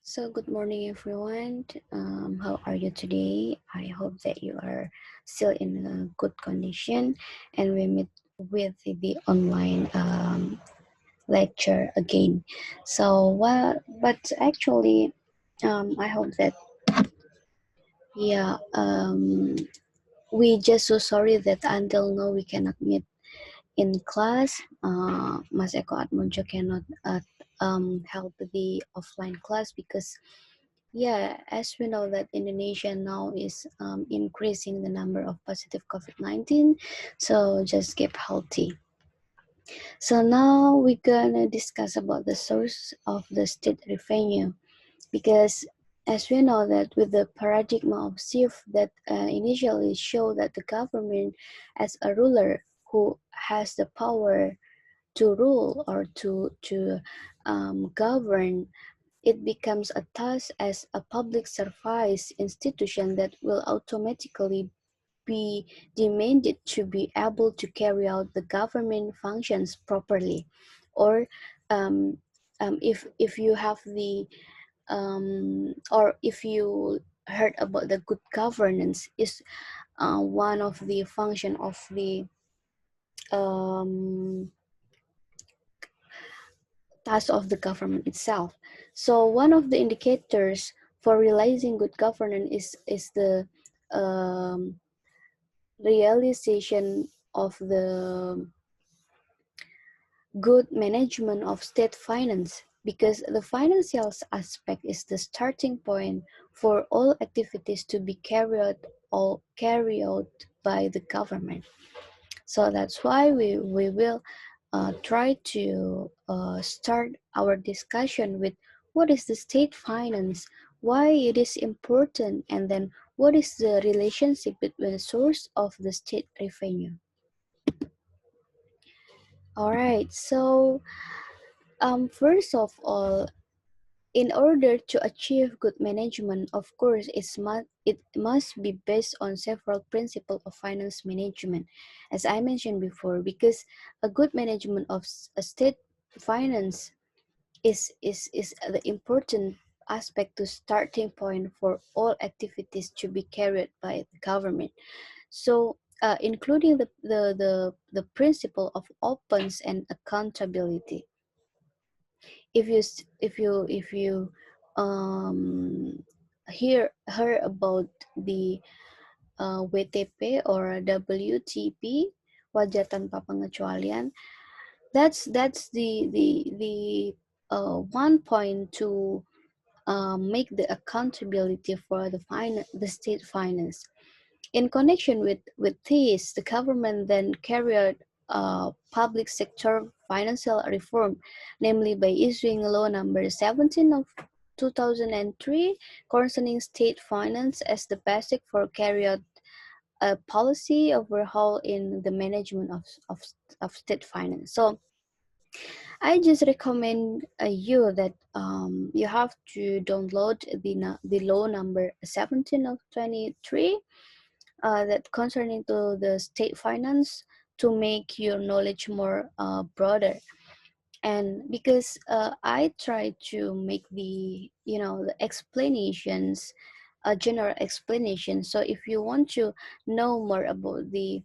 So, good morning, everyone. How are you today? I hope that you are still in a good condition and we meet with the online lecture again. So, but actually, I hope that, yeah, we just so sorry that until now we cannot meet in class. Mas Eko Atmojo cannot help the offline class because yeah, as we know that Indonesia now is increasing the number of positive COVID-19, so just keep healthy. So now we're gonna discuss about the source of the state revenue because as we know that with the paradigm of shift that initially show that the government as a ruler who has the power to rule or to govern, it becomes a task as a public service institution that will automatically be demanded to be able to carry out the government functions properly. Or um, if you have the or if you heard about the good governance is one of the function of the um, task of the government itself. So one of the indicators for realizing good governance is the um, realization of the good management of state finance because the financial aspect is the starting point for all activities to be carried out by the government. So that's why we will try to start our discussion with what is the state finance, why it is important, and then what is the relationship between the source of the state revenue. All right, so first of all, in order to achieve good management, of course, it must be based on several principles of finance management, as I mentioned before, because a good management of a state finance is the important aspect to starting point for all activities to be carried by the government. So, including the principle of opens and accountability. If you um hear about the WTP or WTP, wajar tanpa pengecualian, that's the one point to make the accountability for the state finance. In connection with this, the government then carried public sector financial reform, namely by issuing law number 17 of 2003 concerning state finance as the basic for carry out a policy overhaul in the management of state finance. So I just recommend you that you have to download the law number 17 of 23 that concerning to the state finance to make your knowledge more broader. And because I try to make the explanations, general explanation. So if you want to know more about the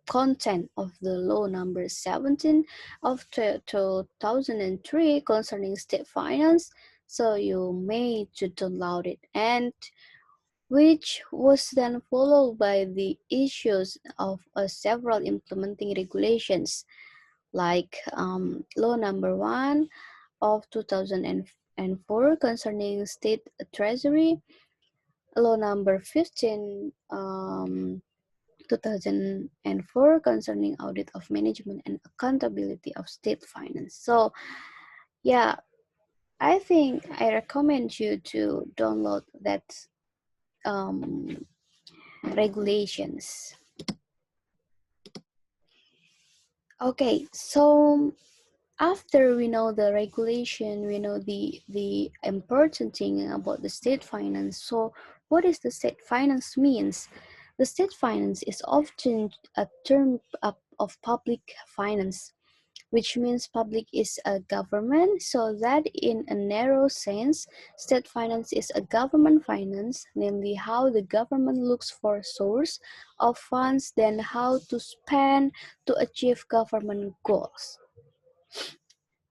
content of the law number 17 of 2003 concerning state finance, so you may to download it, and which was then followed by the issues of several implementing regulations like law number 1 of 2004 concerning state treasury, law number 15 2004 concerning audit of management and accountability of state finance. So yeah, I think I recommend you to download that um, regulations. Okay, so after we know the regulation, we know the important thing about the state finance. So what is the state finance means? The state finance is often a term of public finance, which means public is a government, so that in a narrow sense, state finance is a government finance, namely how the government looks for a source of funds, then how to spend to achieve government goals.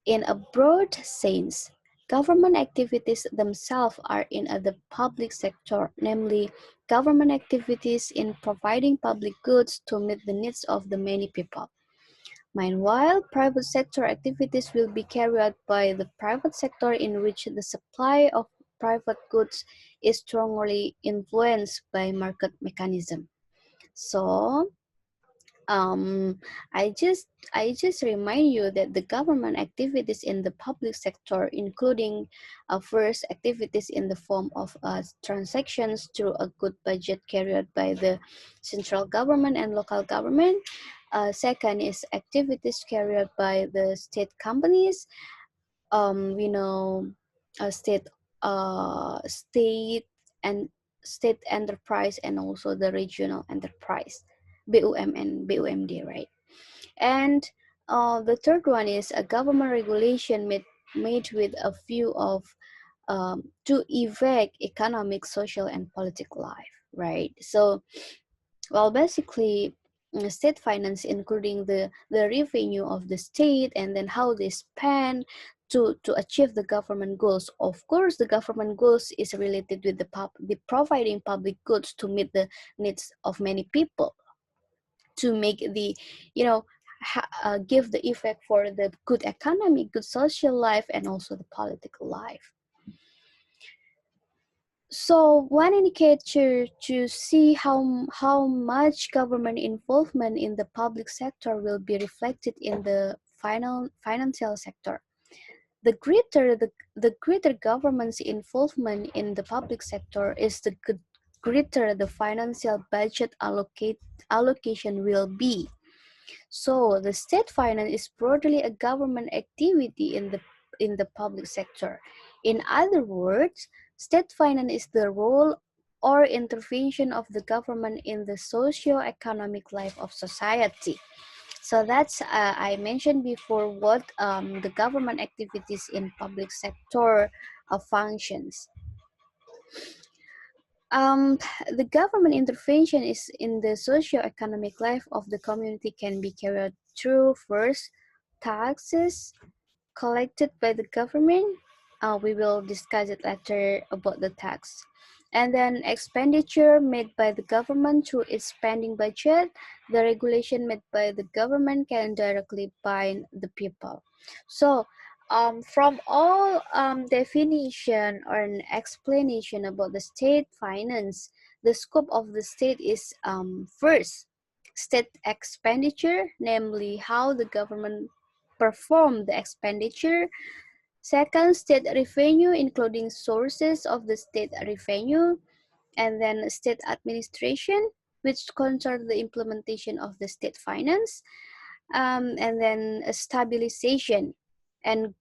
In a broad sense, government activities themselves are in the public sector, namely government activities in providing public goods to meet the needs of the many people. Meanwhile, private sector activities will be carried out by the private sector in which the supply of private goods is strongly influenced by market mechanism. So, um, I just remind you that the government activities in the public sector, including first activities in the form of transactions through a good budget carried out by the central government and local government. Second is activities carried out by the state companies. We know state state and state enterprise and also the regional enterprise, BUM and BUMD, right? And the third one is a government regulation made with a view of to effect economic, social, and political life, right? So, well, basically, state finance, including the revenue of the state and then how they spend to achieve the government goals. Of course, the government goals is related with the providing public goods to meet the needs of many people, to make the, you know, give the effect for the good economy, good social life, and also the political life. So one indicator to see how much government involvement in the public sector will be reflected in the financial sector. The greater government's involvement in the public sector is the greater the financial budget allocation will be. So the state finance is broadly a government activity in the public sector. In other words, state finance is the role or intervention of the government in the socio-economic life of society. So that's I mentioned before what the government activities in public sector functions. Um, the government intervention is in the socio-economic life of the community can be carried out through first taxes collected by the government. We will discuss it later about the tax. And then expenditure made by the government through its spending budget. The regulation made by the government can directly bind the people. So from all definition or an explanation about the state finance, the scope of the state is first, state expenditure, namely how the government perform the expenditure. Second, state revenue, including sources of the state revenue. And then state administration, which concern the implementation of the state finance. And then stabilization and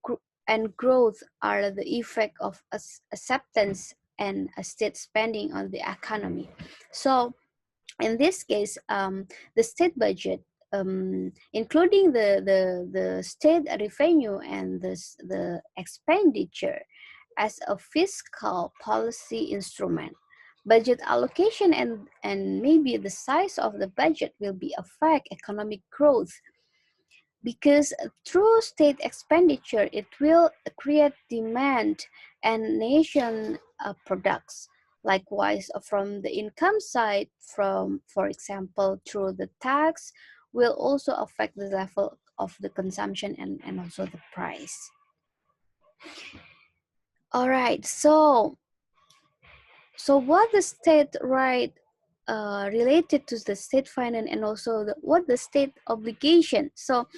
growth are the effect of acceptance and state spending on the economy. So in this case, the state budget, including the state revenue and the expenditure as a fiscal policy instrument. Budget allocation and maybe the size of the budget will be affect economic growth, because through state expenditure it will create demand and nation products. Likewise, from the income side, from for example through the tax, will also affect the level of the consumption and also the price. All right, so what the state right related to the state finance and also what the state obligation. So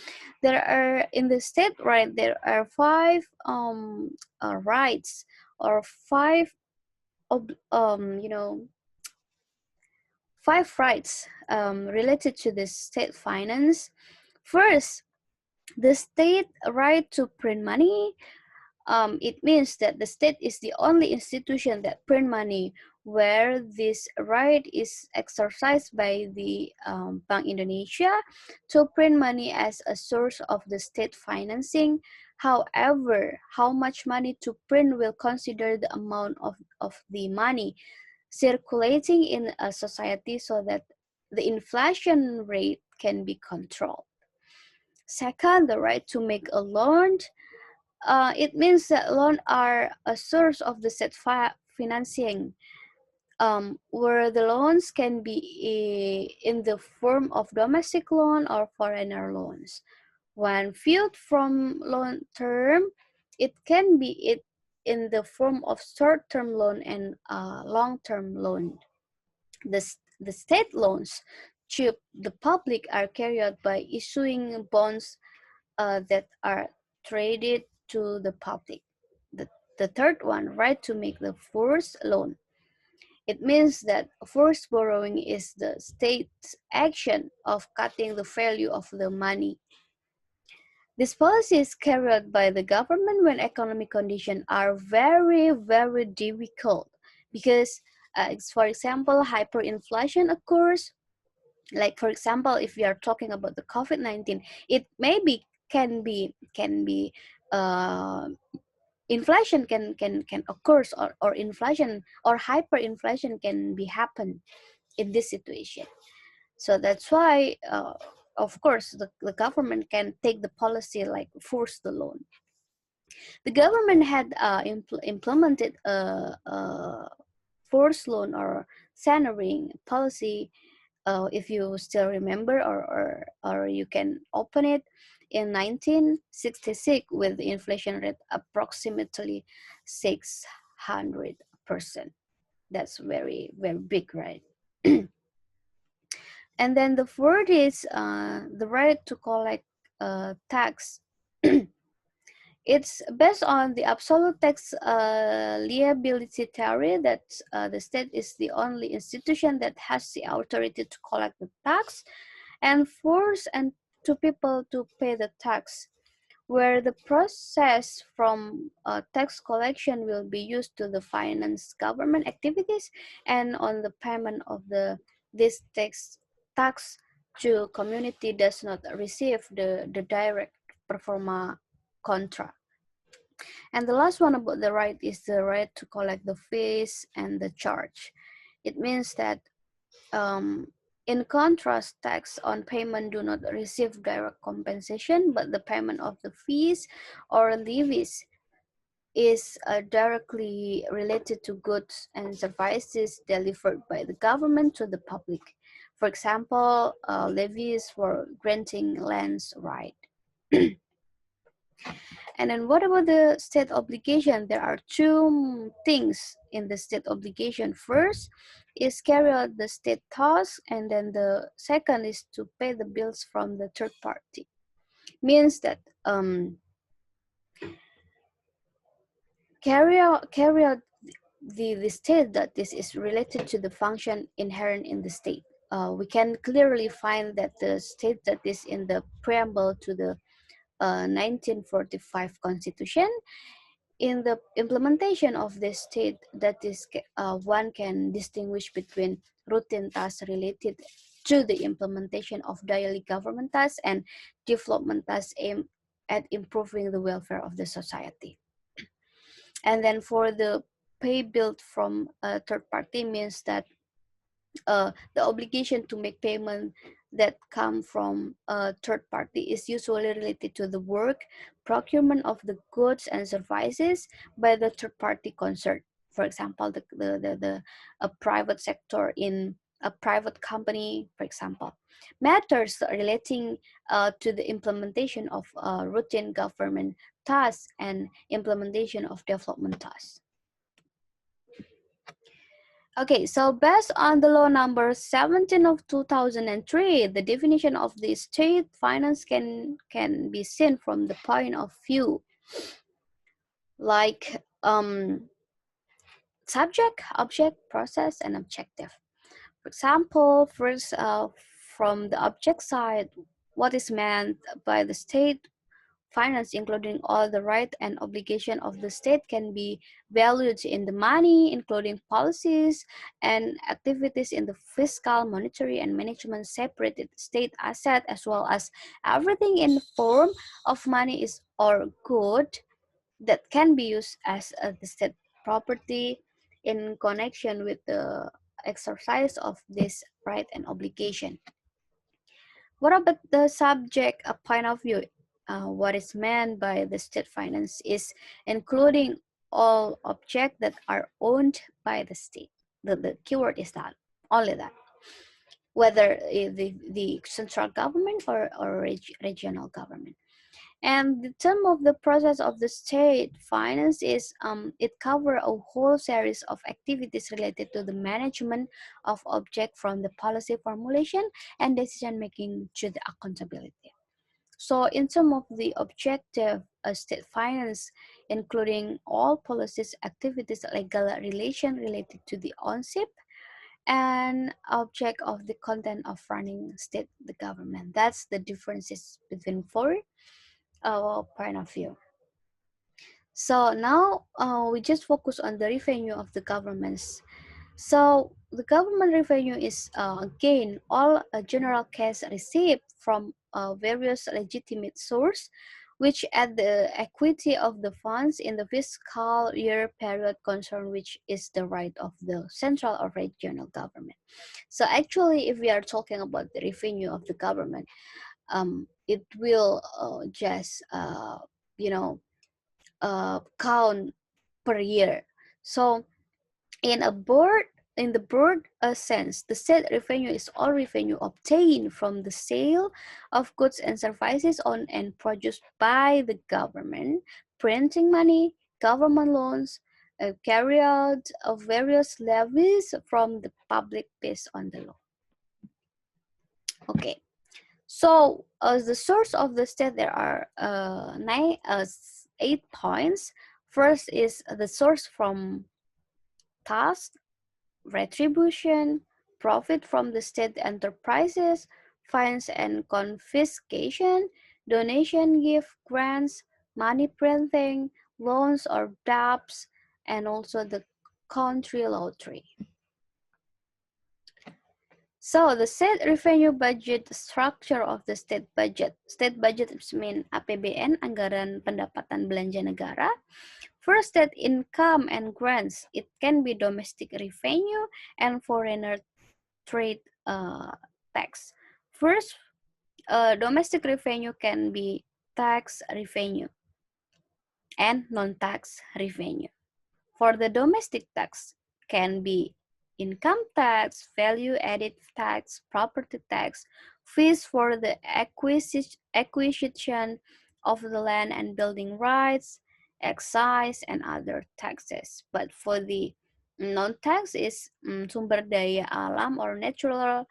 there are in the state right, there are five rights or five you know, five rights related to the state finance. First, the state right to print money. It means that the state is the only institution that print money where this right is exercised by the Bank Indonesia to print money as a source of the state financing. However, how much money to print will consider the amount of the money circulating in a society so that the inflation rate can be controlled. Second, the right to make a loan. It means that loans are a source of the state financing, where the loans can be in the form of domestic loan or foreigner loans. When viewed from long term, it can be in the form of short-term loan and long-term loan. The state loans to the public are carried out by issuing bonds that are traded to the public. The, the third one, right to make the forced loan. It means that forced borrowing is the state's action of cutting the value of the money. This policy is carried out by the government when economic conditions are very, very difficult because, for example, hyperinflation occurs. Like for example, if we are talking about the COVID-19, it maybe can be uh, inflation can occur, or inflation or hyperinflation can be happen in this situation. So that's why, of course, the government can take the policy like force the loan. The government had implemented a forced loan or centering policy, if you still remember, or you can open it, in 1966 with the inflation rate approximately 600%. That's very, very big, right? And then the fourth is the right to collect tax. It's based on the absolute tax liability theory that the state is the only institution that has the authority to collect the tax and force and to people to pay the tax, where the process from tax collection will be used to the finance government activities and on the payment of this tax to community does not receive the direct performa contra. And the last one about the right is the right to collect the fees and the charge. It means that in contrast, tax on payment do not receive direct compensation, but the payment of the fees or levies is directly related to goods and services delivered by the government to the public. For example, levies for granting lands right. And then what about the state obligation? There are two things in the state obligation. First is carry out the state task, and then the second is to pay the bills from the third party. Means that carry out the state that this is related to the function inherent in the state. We can clearly find that the state that is in the preamble to the 1945 Constitution. In the implementation of this state, that is, one can distinguish between routine tasks related to the implementation of daily government tasks and development tasks aimed at improving the welfare of the society. And then for the pay bill from a third party means that the obligation to make payment that come from a third party is usually related to the work, procurement of the goods and services by the third party concerned. For example, a private sector in a private company, for example. Matters relating to the implementation of routine government tasks and implementation of development tasks. Okay, so based on the law number 17 of 2003, the definition of the state finance can be seen from the point of view like subject, object, process, and objective. For example, first from the object side, what is meant by the state finance, including all the right and obligation of the state, can be valued in the money, including policies and activities in the fiscal, monetary, and management separated state asset, as well as everything in the form of money is or good that can be used as the state property in connection with the exercise of this right and obligation. What about the subject point of view? What is meant by the state finance is including all objects that are owned by the state. The keyword is that, only that. Whether the central government or regional government. And the term of the process of the state finance is it covers a whole series of activities related to the management of object, from the policy formulation and decision making to the accountability. So in terms of the objective, state finance, including all policies, activities, legal relation related to the ownership and object of the content of running state the government. That's the differences between four point of view. So now we just focus on the revenue of the governments. So the government revenue is again all general cash received from various legitimate source, which add the equity of the funds in the fiscal year period concerned, which is the right of the central or regional government. So actually, if we are talking about the revenue of the government, it will just you know count per year. So in a broad in the broad sense, the state revenue is all revenue obtained from the sale of goods and services on and produced by the government, printing money, government loans, carry out of various levies from the public based on the law. Okay. So, as the source of the state, there are 8 points. First is the source from tax, retribution, profit from the state enterprises, fines and confiscation, donation, gift, grants, money printing, loans or debts, and also the country lottery. So the state revenue budget structure of the state budget. State budget mean APBN, anggaran pendapatan belanja negara. First, state income and grants. It can be domestic revenue and foreigner trade tax. First, domestic revenue can be tax revenue and non-tax revenue. For the domestic tax, can be income tax, value added tax, property tax, fees for the acquisition of the land and building rights, excise, and other taxes. But for the non-tax is sumber daya alam or natural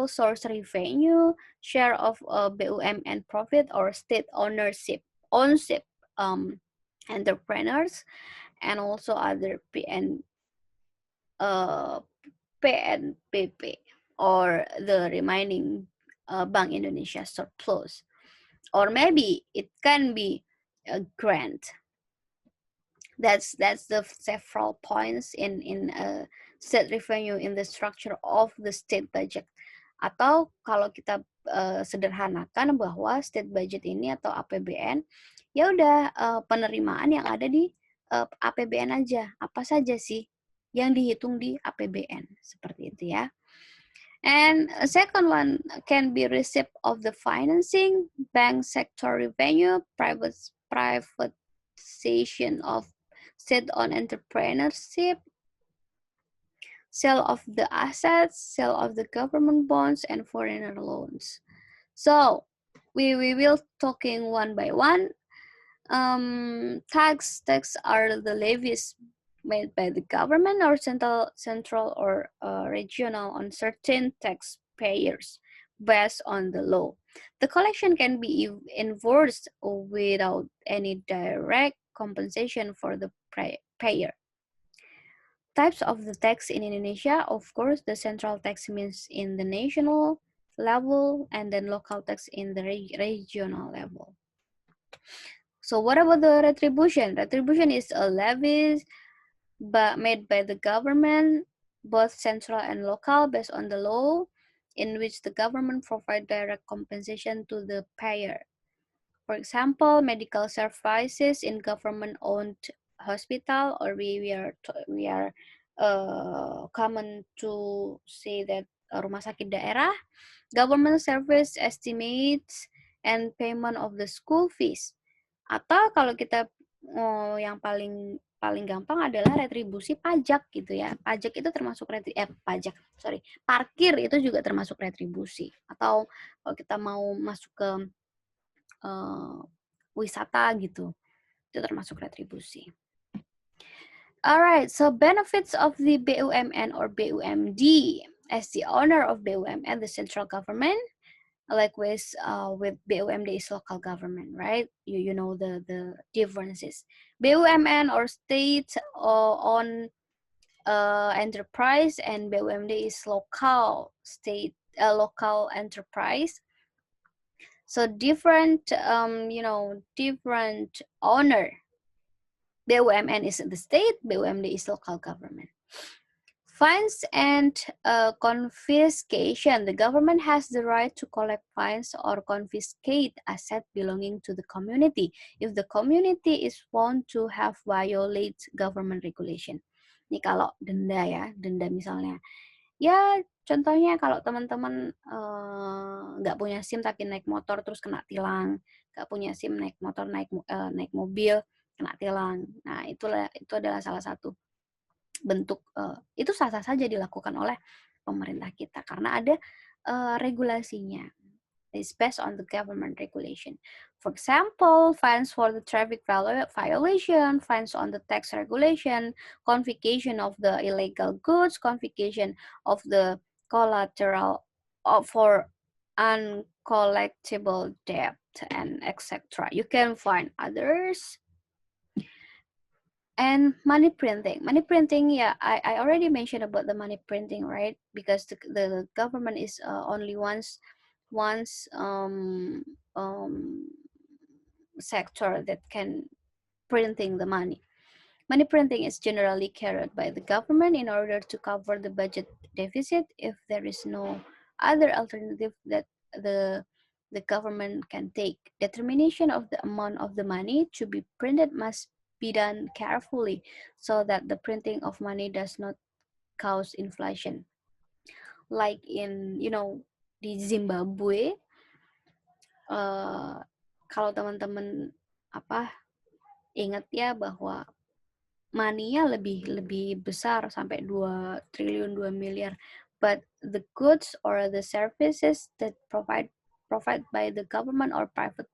source revenue, share of BUMN profit or state ownership entrepreneurs, and also other uh, PNPP or the remaining Bank Indonesia surplus. Or maybe it can be a grant. That's the several points in state revenue in the structure of the state budget. Atau kalau kita sederhanakan bahwa state budget ini atau APBN, ya udah penerimaan yang ada di APBN aja. Apa saja sih yang dihitung di APBN, seperti itu ya. And a second one can be receipt of the financing, bank sector revenue, privatization of state-owned entrepreneurship, sale of the assets, sale of the government bonds, and foreigner loans. So we will talking one by one. Tax are the levies made by the government or central or regional on certain taxpayers based on the law. The collection can be enforced without any direct compensation for the payer. Types of the tax in Indonesia, of course, the central tax means in the national level, and then local tax in the regional level. So what about the retribution? Retribution is a levy made by the government, both central and local, based on the law, in which the government provide direct compensation to the payer. For example, medical services in government-owned hospital, or we are common to say that rumah sakit daerah, government service estimates and payment of the school fees. Atau kalau kita yang paling paling gampang adalah retribusi pajak gitu ya. Pajak itu termasuk parkir itu juga termasuk retribusi. Atau kalau kita mau masuk ke wisata gitu, itu termasuk retribusi. Alright, so benefits of the BUMN or BUMD. As the owner of BUMN, the central government, likewise with BUMD is local government, right? You know the differences. BUMN or state on enterprise, and BUMD is local enterprise. So different different owner. BUMN is the state, BUMD is local government. Fines and confiscation. The government has the right to collect fines or confiscate asset belonging to the community if the community is found to have violate government regulation. Ini kalau denda ya, denda misalnya. Ya contohnya kalau teman-teman nggak punya SIM tapi naik motor terus kena tilang, nggak punya SIM naik motor naik mobil kena tilang. Nah itu adalah salah satu bentuk itu sah-sah saja dilakukan oleh pemerintah kita karena ada regulasinya. It's based on the government regulation. For example, fines for the traffic violation, fines on the tax regulation, confiscation of the illegal goods, confiscation of the collateral for uncollectible debt, and etc. You can find others. And money printing. Money printing, yeah, I already mentioned about the money printing, right? Because the government is only once sector that can printing the money. Money printing is generally carried by the government in order to cover the budget deficit if there is no other alternative that the government can take. Determination of the amount of the money to be printed must be done carefully so that the printing of money does not cause inflation. Like in, di Zimbabwe, kalau teman-teman ingat ya bahwa money-nya lebih besar sampai 2 triliun 2 miliar, but the goods or the services that provide by the government or private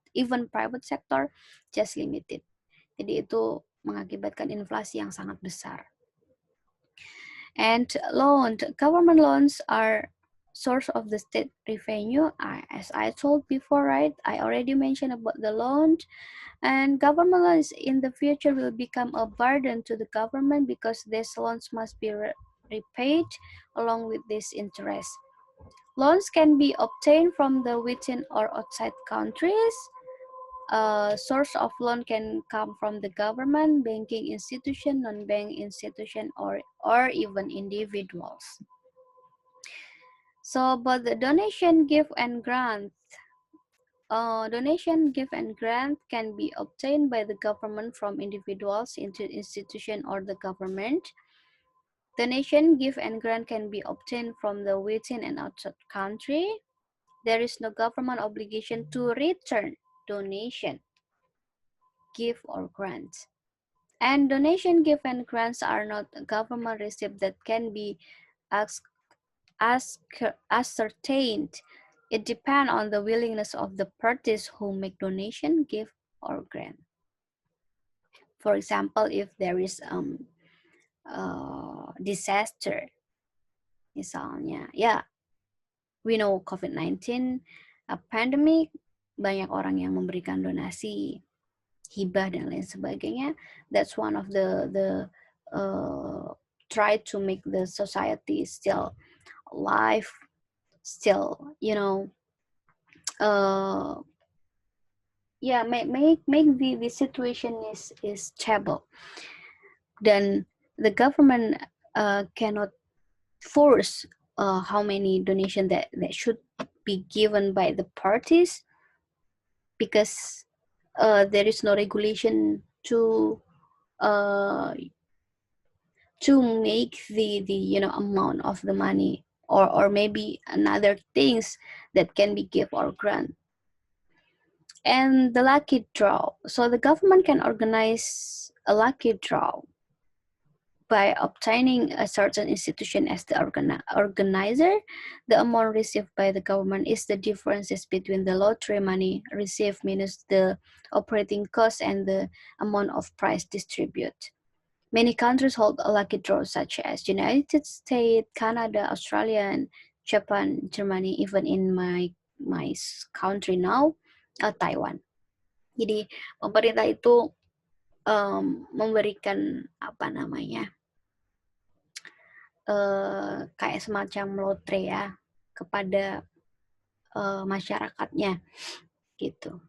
sector just limited. Jadi itu mengakibatkan inflasi yang sangat besar. And government loans are source of the state revenue. As I told before, right? I already mentioned about the loan. And government loans in the future will become a burden to the government because these loans must be repaid along with this interest. Loans can be obtained from the within or outside countries. Source of loan can come from the government, banking institution, non-bank institution, or even individuals. So, but the donation, give, and grant. Donation, give, and grant can be obtained by the government from individuals, institution, or the government. Donation, give, and grant can be obtained from the within and outside country. There is no government obligation to return donation, give, or grant. And donation, give, and grants are not government receipt that can be ascertained. It depends on the willingness of the parties who make donation, give, or grant. For example, if there is disaster, misalnya, ya, we know COVID-19, a pandemic, banyak orang yang memberikan donasi, hibah dan lain sebagainya. That's one of the try to make the society still alive, still yeah, make the situation is stable. Then the government cannot force how many donation that should be given by the parties, because there is no regulation uh, to make the amount of the money, or maybe another things that can be give or grant. And the lucky draw, so the government can organize a lucky draw by obtaining a certain institution as the organizer. The amount received by the government is the differences between the lottery money received minus the operating cost and the amount of prize distributed. Many countries hold a lucky draw, such as United States, Canada, Australia, and Japan, Germany, even in my country now, Taiwan. Jadi pemerintah itu memberikan apa namanya, kayak semacam lotre ya kepada masyarakatnya gitu.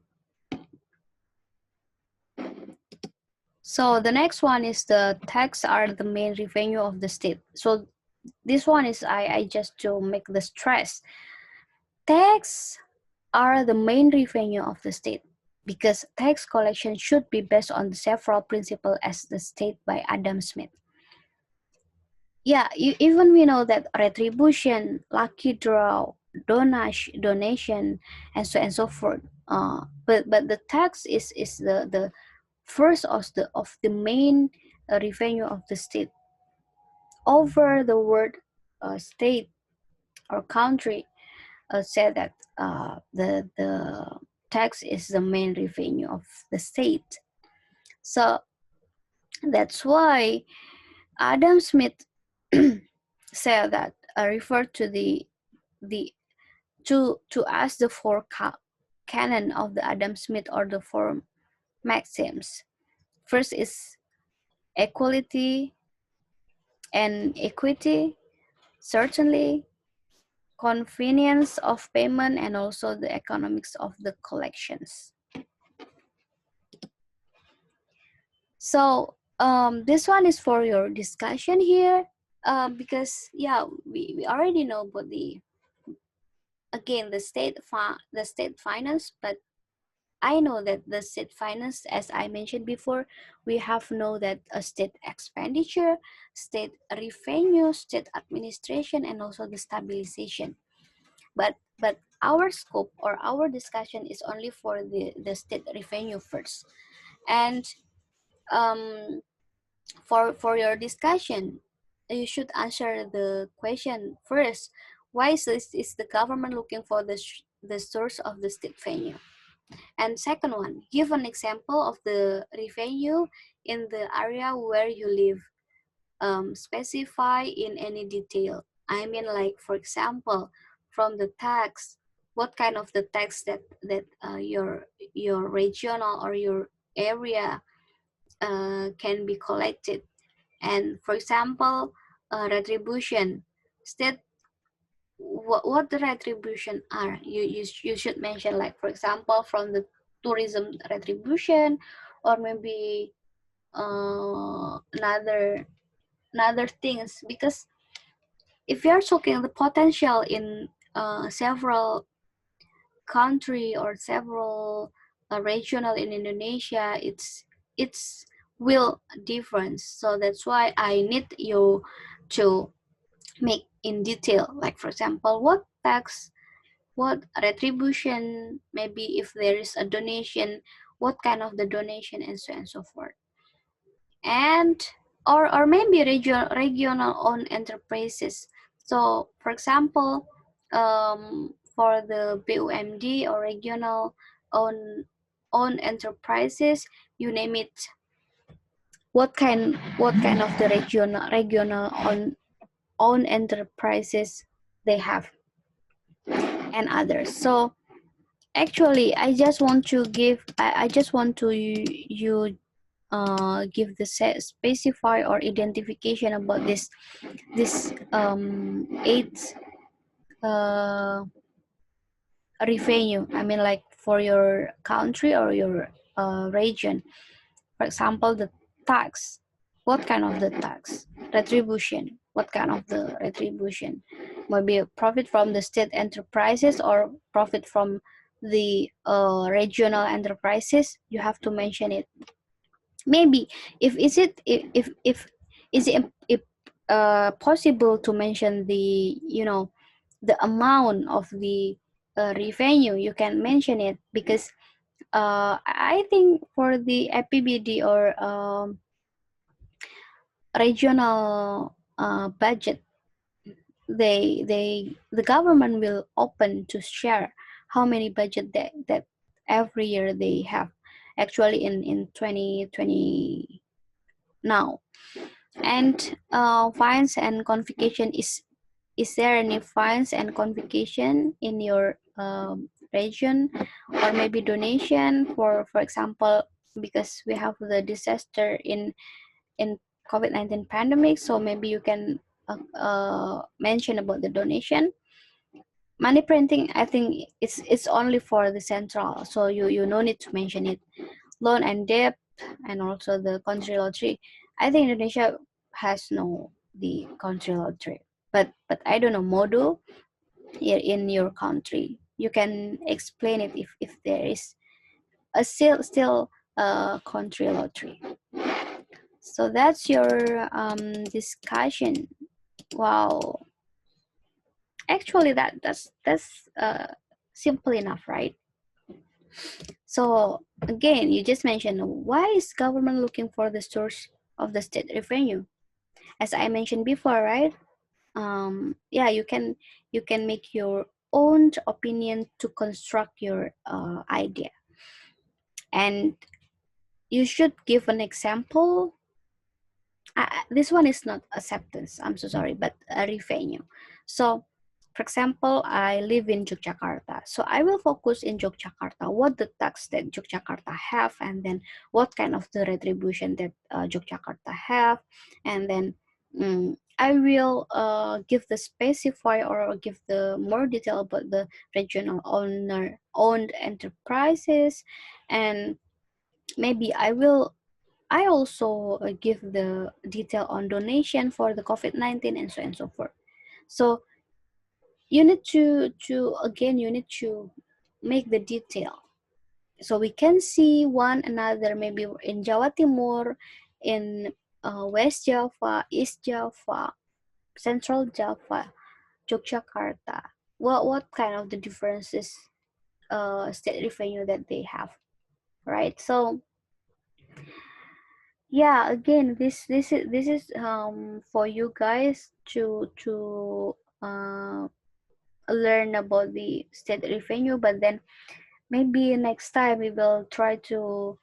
So the next one is the tax are the main revenue of the state. So this one is I just to make the stress. Tax are the main revenue of the state because tax collection should be based on the several principles as the state by Adam Smith. Yeah, even we know that retribution, lucky draw, donation, and so forth. But the tax is the first of the main revenue of the state. Over the word state or country said that the tax is the main revenue of the state. So that's why Adam Smith said that refer to the to ask the four canon of the Adam Smith or the four maxims. First is equality and equity, certainly, convenience of payment, and also the economics of the collections. So this one is for your discussion here, because yeah, we already know about the state finance, but I know that the state finance, as I mentioned before, we have know that a state expenditure, state revenue, state administration, and also the stabilization. But our scope or our discussion is only for the state revenue first. And um, for your discussion, you should answer the question first. Why is the government looking for the source of the state revenue? And second one, give an example of the revenue in the area where you live. Specify in any detail. I mean, like for example, from the tax, what kind of the tax that your regional or your area can be collected. And for example, retribution. State what the retribution are. You should mention, like for example, from the tourism retribution, or maybe another things, because if you are talking the potential in several country or several regional in Indonesia, it's will difference. So that's why I need you to make in detail, like for example, what tax, what retribution, maybe if there is a donation, what kind of the donation, and so forth. And or maybe regional owned enterprises. So for example, for the BUMD or regional owned enterprises, you name it, what kind of the regional owned enterprises they have, and others. So actually I just want to you give the specify or identification about this eight uh, revenue. I mean, like for your country or your region. For example, the tax. What kind of the tax? Retribution. What kind of the retribution? Maybe profit from the state enterprises or profit from the regional enterprises. You have to mention it. Maybe if is it if is it if, possible to mention the the amount of the revenue, you can mention it, because I think for the APBD or regional budget, the government will open to share how many budget that every year they have, actually in 2020 now. And fines and confiscation, is there any fines and confiscation in your region, or maybe donation for example, because we have the disaster in COVID-19 pandemic, so maybe you can mention about the donation. Money printing, I think it's only for the central, so you no need to mention it. Loan and debt, and also the country lottery. I think Indonesia has no the country lottery, but I don't know model here in your country. You can explain it if there is a still country lottery. So that's your discussion. Wow, actually that's simple enough, right? So again, you just mentioned, why is government looking for the source of the state revenue? As I mentioned before, right? Yeah, you can make your own opinion to construct your idea, and you should give an example. This one is not acceptance, I'm so sorry, but a revenue. So for example, I live in Yogyakarta, so I will focus in Yogyakarta what the tax that Yogyakarta have, and then what kind of the retribution that Yogyakarta have, and then I will give the specify or give the more detail about the regional owner owned enterprises, and maybe I also give the detail on donation for the COVID-19 and so on and so forth. So you need to again, you need to make the detail so we can see one another, maybe in Jawa Timur, in West Java, East Java, Central Java, Yogyakarta. What kind of the differences state revenue that they have, right? So yeah, again, this is for you guys to learn about the state revenue, but then maybe next time we will try to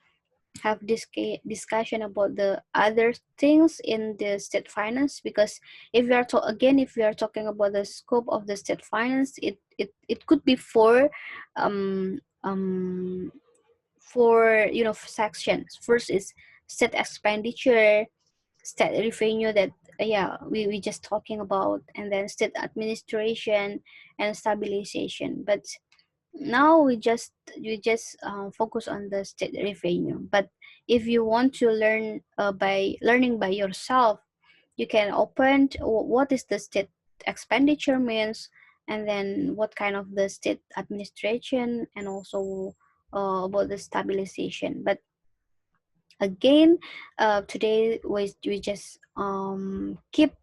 have this discussion about the other things in the state finance, because if we are again, if we are talking about the scope of the state finance, it could be um um for sections. First is state expenditure, state revenue, that yeah, we just talking about, and then state administration and stabilization. But now we just focus on the state revenue. But if you want to learn by learning by yourself, you can open what is the state expenditure means, and then what kind of the state administration, and also about the stabilization. But again, today we just keep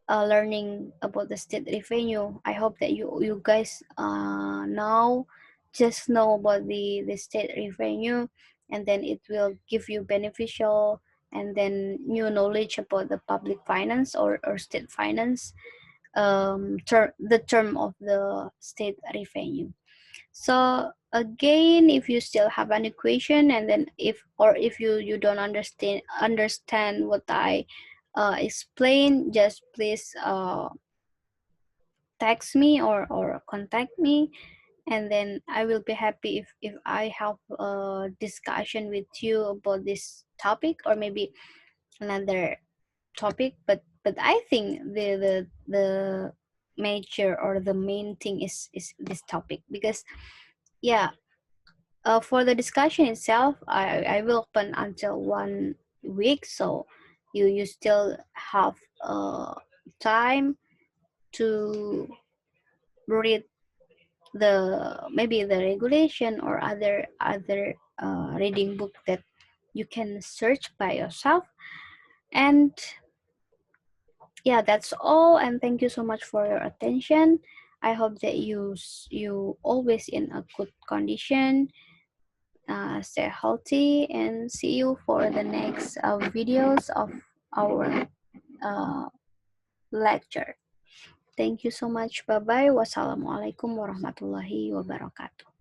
learning about the state revenue. I hope that you guys now just know about the state revenue, and then it will give you beneficial and then new knowledge about the public finance or state finance, the term of the state revenue. So again, if you still have an equation, and then if you don't understand what I explain, just please text me or contact me, and then I will be happy if I have a discussion with you about this topic, or maybe another topic. But I think the major or the main thing is this topic, because yeah, For the discussion itself, I will open until 1 week, so you still have time to read maybe the regulation or other reading book that you can search by yourself. And yeah, that's all, and thank you so much for your attention. I hope that you always in a good condition, stay healthy, and see you for the next videos of our uh, lecture. Thank you so much. Bye bye. Wassalamualaikum warahmatullahi wabarakatuh.